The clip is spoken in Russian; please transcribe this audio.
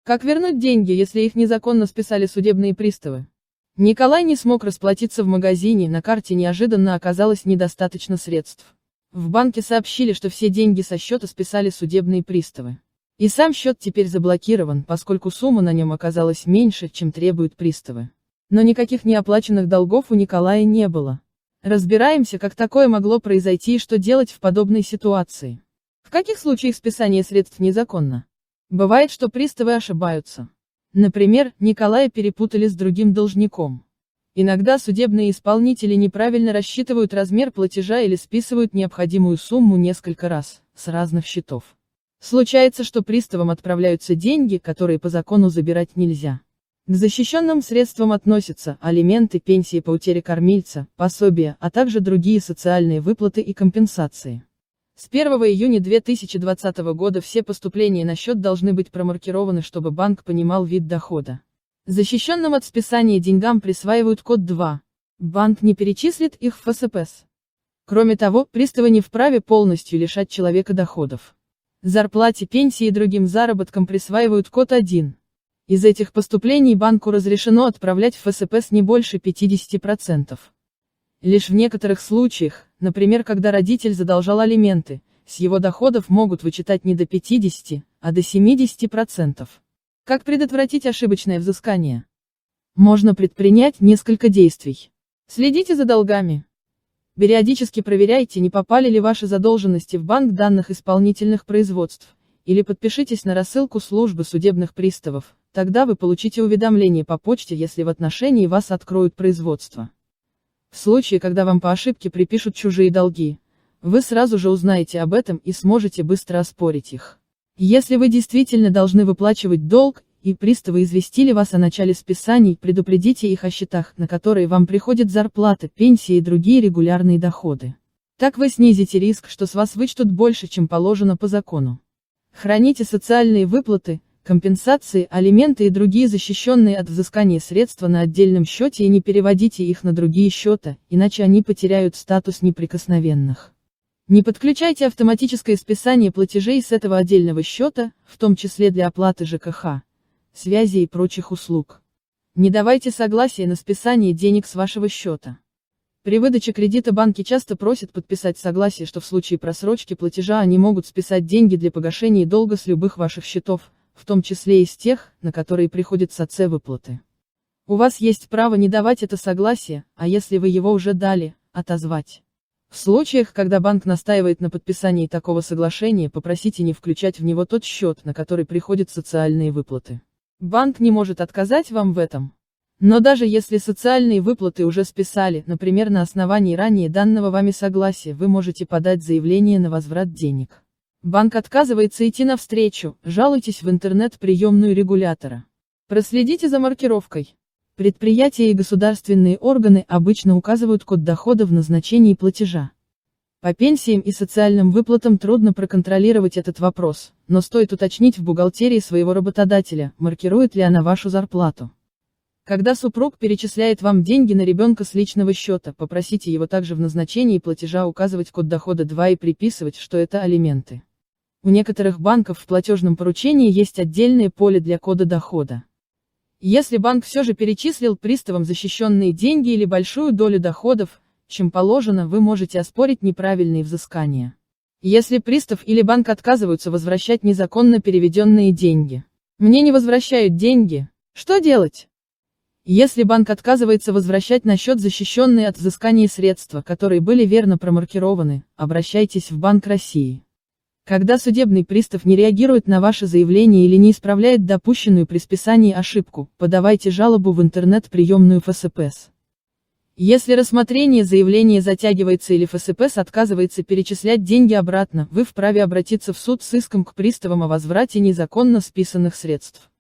Как вернуть деньги, если их незаконно списали судебные приставы? Николай не смог расплатиться в магазине, на карте неожиданно оказалось недостаточно средств. В банке сообщили, что все деньги со счета списали судебные приставы. И сам счет теперь заблокирован, поскольку сумма на нем оказалась меньше, чем требуют приставы. Но никаких неоплаченных долгов у Николая не было. Разбираемся, как такое могло произойти и что делать в подобной ситуации. В каких случаях списание средств незаконно? Бывает, что приставы ошибаются. Например, Николая перепутали с другим должником. Иногда судебные исполнители неправильно рассчитывают размер платежа или списывают необходимую сумму несколько раз, с разных счетов. Случается, что приставам отправляются деньги, которые по закону забирать нельзя. К защищенным средствам относятся алименты, пенсии по утере кормильца, пособия, а также другие социальные выплаты и компенсации. С 1 июня 2020 года все поступления на счет должны быть промаркированы, чтобы банк понимал вид дохода. Защищенным от списания деньгам присваивают код 2. Банк не перечислит их в ФСПС. Кроме того, приставы не вправе полностью лишать человека доходов. Зарплате, пенсии и другим заработкам присваивают код 1. Из этих поступлений банку разрешено отправлять в ФСПС не больше 50%. Лишь в некоторых случаях, например, когда родитель задолжал алименты, с его доходов могут вычитать не до 50, а до 70%. Как предотвратить ошибочное взыскание? Можно предпринять несколько действий. Следите за долгами. Периодически проверяйте, не попали ли ваши задолженности в банк данных исполнительных производств, или подпишитесь на рассылку службы судебных приставов, тогда вы получите уведомление по почте, если в отношении вас откроют производство. В случае, когда вам по ошибке припишут чужие долги, вы сразу же узнаете об этом и сможете быстро оспорить их. Если вы действительно должны выплачивать долг, и приставы известили вас о начале списаний, предупредите их о счетах, на которые вам приходит зарплата, пенсия и другие регулярные доходы. Так вы снизите риск, что с вас вычтут больше, чем положено по закону. Храните социальные выплаты, компенсации, алименты и другие защищенные от взыскания средства на отдельном счете и не переводите их на другие счета, иначе они потеряют статус неприкосновенных. Не подключайте автоматическое списание платежей с этого отдельного счета, в том числе для оплаты ЖКХ, связи и прочих услуг. Не давайте согласия на списание денег с вашего счета. При выдаче кредита банки часто просят подписать согласие, что в случае просрочки платежа они могут списать деньги для погашения долга с любых ваших счетов, в том числе и с тех, на которые приходят соц-выплаты. У вас есть право не давать это согласие, а если вы его уже дали, отозвать. В случаях, когда банк настаивает на подписании такого соглашения, попросите не включать в него тот счет, на который приходят социальные выплаты. Банк не может отказать вам в этом. Но даже если социальные выплаты уже списали, например, на основании ранее данного вами согласия, вы можете подать заявление на возврат денег. Банк отказывается идти навстречу, жалуйтесь в интернет-приемную регулятора. Проследите за маркировкой. Предприятия и государственные органы обычно указывают код дохода в назначении платежа. По пенсиям и социальным выплатам трудно проконтролировать этот вопрос, но стоит уточнить в бухгалтерии своего работодателя, маркирует ли она вашу зарплату. Когда супруг перечисляет вам деньги на ребенка с личного счета, попросите его также в назначении платежа указывать код дохода 2 и приписывать, что это алименты. У некоторых банков в платежном поручении есть отдельное поле для кода дохода. Если банк все же перечислил приставам защищенные деньги или большую долю доходов, чем положено, вы можете оспорить неправильные взыскания. Если пристав или банк отказываются возвращать незаконно переведенные деньги. Мне не возвращают деньги. Что делать? Если банк отказывается возвращать на счет защищенные от взыскания средства, которые были верно промаркированы, обращайтесь в Банк России. Когда судебный пристав не реагирует на ваше заявление или не исправляет допущенную при списании ошибку, подавайте жалобу в интернет-приемную ФСПС. Если рассмотрение заявления затягивается или ФСПС отказывается перечислять деньги обратно, вы вправе обратиться в суд с иском к приставам о возврате незаконно списанных средств.